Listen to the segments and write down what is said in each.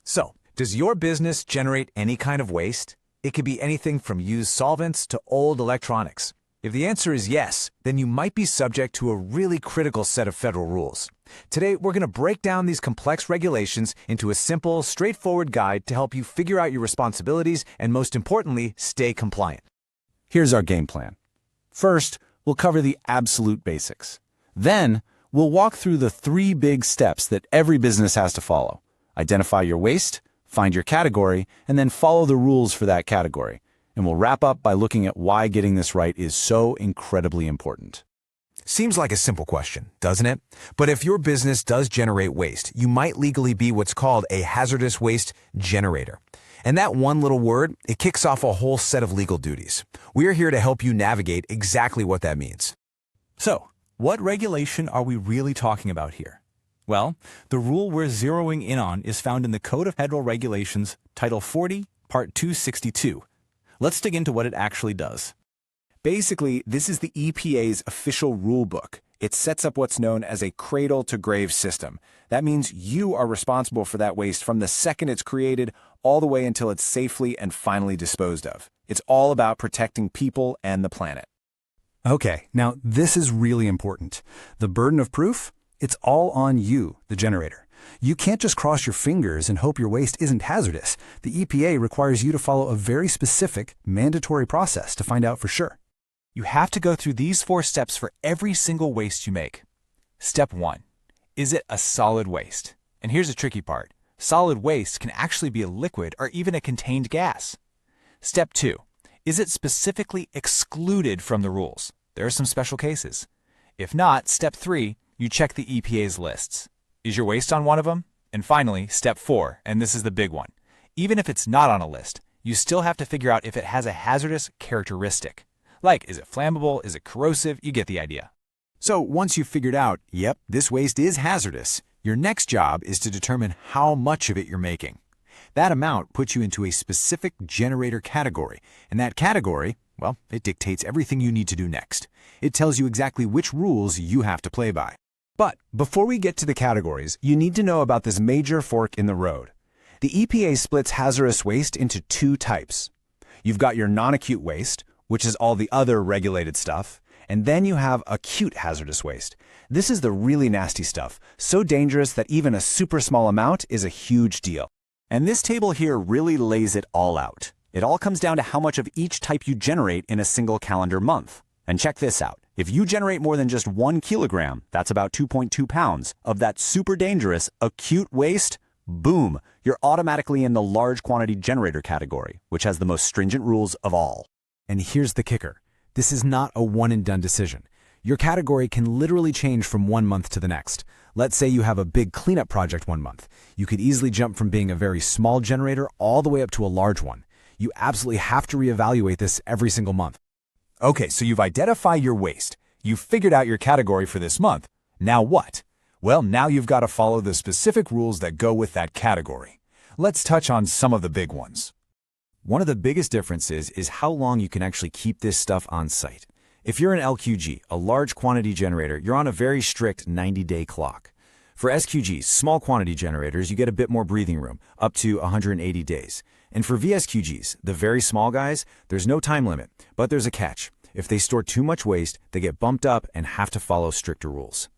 So, does your business generate any kind of waste? It could be anything from used solvents to old electronics. If the answer is yes, then you might be subject to a really critical set of federal rules. Today, we're going to break down these complex regulations into a simple, straightforward guide to help you figure out your responsibilities and, most importantly, stay compliant. Here's our game plan. First, we'll cover the absolute basics. Then, we'll walk through the 3 big steps that every business has to follow. Identify your waste, find your category, and then follow the rules for that category. And we'll wrap up by looking at why getting this right is so incredibly important. Seems like a simple question, doesn't it? But if your business does generate waste, you might legally be what's called a hazardous waste generator. And that one little word, it kicks off a whole set of legal duties. We're here to help you navigate exactly what that means. So, what regulation are we really talking about here? Well, the rule we're zeroing in on is found in the Code of Federal Regulations, Title 40, Part 262. Let's dig into what it actually does. Basically, this is the EPA's official rule book. It sets up what's known as a cradle-to-grave system. That means you are responsible for that waste from the second it's created all the way until it's safely and finally disposed of. It's all about protecting people and the planet. Okay, now this is really important. The burden of proof? It's all on you, the generator. You can't just cross your fingers and hope your waste isn't hazardous. The EPA requires you to follow a very specific, mandatory process to find out for sure. You have to go through these 4 steps for every single waste you make. Step 1. Is it a solid waste? And here's the tricky part. Solid waste can actually be a liquid or even a contained gas. Step 2. Is it specifically excluded from the rules? There are some special cases. If not, Step 3, you check the EPA's lists. Is your waste on one of them? And finally, Step 4, and this is the big one. Even if it's not on a list, you still have to figure out if it has a hazardous characteristic. Like, is it flammable? Is it corrosive? You get the idea. So once you've figured out, yep, this waste is hazardous, your next job is to determine how much of it you're making. That amount puts you into a specific generator category, and that category, well, it dictates everything you need to do next. It tells you exactly which rules you have to play by. But before we get to the categories, you need to know about this major fork in the road. The EPA splits hazardous waste into 2 types. You've got your non-acute waste, which is all the other regulated stuff, and then you have acute hazardous waste. This is the really nasty stuff, so dangerous that even a super small amount is a huge deal. And this table here really lays it all out. It all comes down to how much of each type you generate in a single calendar month. And check this out. If you generate more than just 1 kilogram, that's about 2.2 pounds, of that super dangerous acute waste, boom, you're automatically in the large quantity generator category, which has the most stringent rules of all. And here's the kicker. This is not a one-and-done decision. Your category can literally change from one month to the next. Let's say you have a big cleanup project one month. You could easily jump from being a very small generator all the way up to a large one. You absolutely have to reevaluate this every single month. Okay, so you've identified your waste. You've figured out your category for this month. Now what? Well, now you've got to follow the specific rules that go with that category. Let's touch on some of the big ones. One of the biggest differences is how long you can actually keep this stuff on site. If you're an LQG, a large quantity generator, you're on a very strict 90-day clock. For SQGs, small quantity generators, you get a bit more breathing room, up to 180 days. And for VSQGs, the very small guys, there's no time limit, but there's a catch. If they store too much waste, they get bumped up and have to follow stricter rules.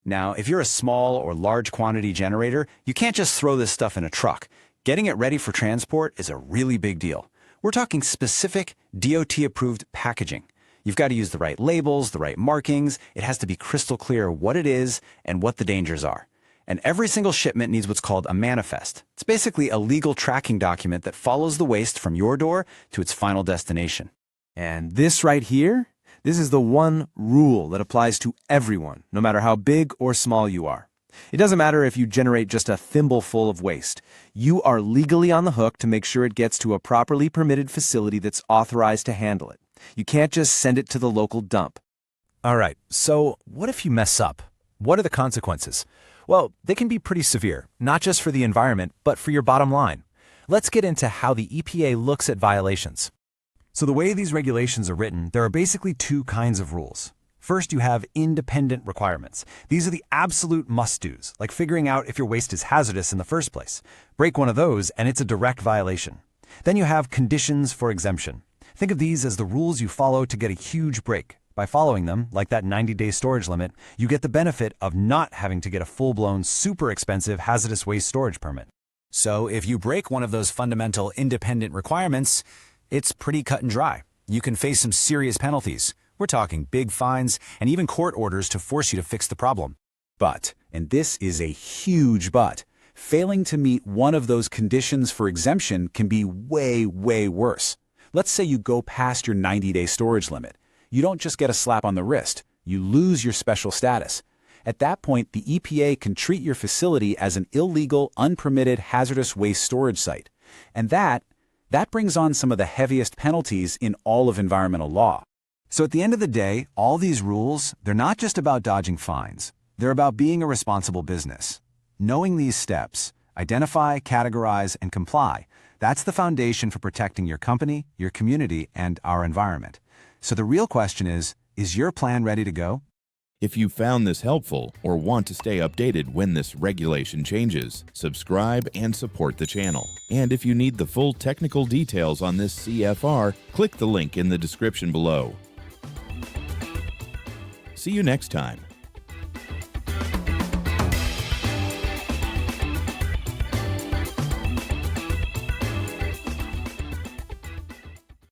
Now, if you're a small or large quantity generator, you can't just throw this stuff in a truck. Getting it ready for transport is a really big deal. We're talking specific DOT-approved packaging. You've got to use the right labels, the right markings. It has to be crystal clear what it is and what the dangers are. And every single shipment needs what's called a manifest. It's basically a legal tracking document that follows the waste from your door to its final destination. And this right here, this is the one rule that applies to everyone, no matter how big or small you are. It doesn't matter if you generate just a thimbleful of waste. You are legally on the hook to make sure it gets to a properly permitted facility that's authorized to handle it. You can't just send it to the local dump. All right, so what if you mess up? What are the consequences? Well, they can be pretty severe, not just for the environment, but for your bottom line. Let's get into how the EPA looks at violations. So the way these regulations are written, there are basically two kinds of rules. First, you have independent requirements. These are the absolute must-dos, like figuring out if your waste is hazardous in the first place. Break one of those, and it's a direct violation. Then you have conditions for exemption. Think of these as the rules you follow to get a huge break. By following them, like that 90-day storage limit, you get the benefit of not having to get a full-blown, super expensive hazardous waste storage permit. So if you break one of those fundamental independent requirements, it's pretty cut and dry. You can face some serious penalties. We're talking big fines and even court orders to force you to fix the problem. But, and this is a huge but, failing to meet one of those conditions for exemption can be way, way worse. Let's say you go past your 90-day storage limit. You don't just get a slap on the wrist, you lose your special status. At that point, the EPA can treat your facility as an illegal, unpermitted hazardous waste storage site. And that brings on some of the heaviest penalties in all of environmental law. So at the end of the day, all these rules, they're not just about dodging fines. They're about being a responsible business. Knowing these steps, identify, categorize, and comply, that's the foundation for protecting your company, your community, and our environment. So the real question is your plan ready to go? If you found this helpful or want to stay updated when this regulation changes, subscribe and support the channel. And if you need the full technical details on this CFR, click the link in the description below. See you next time.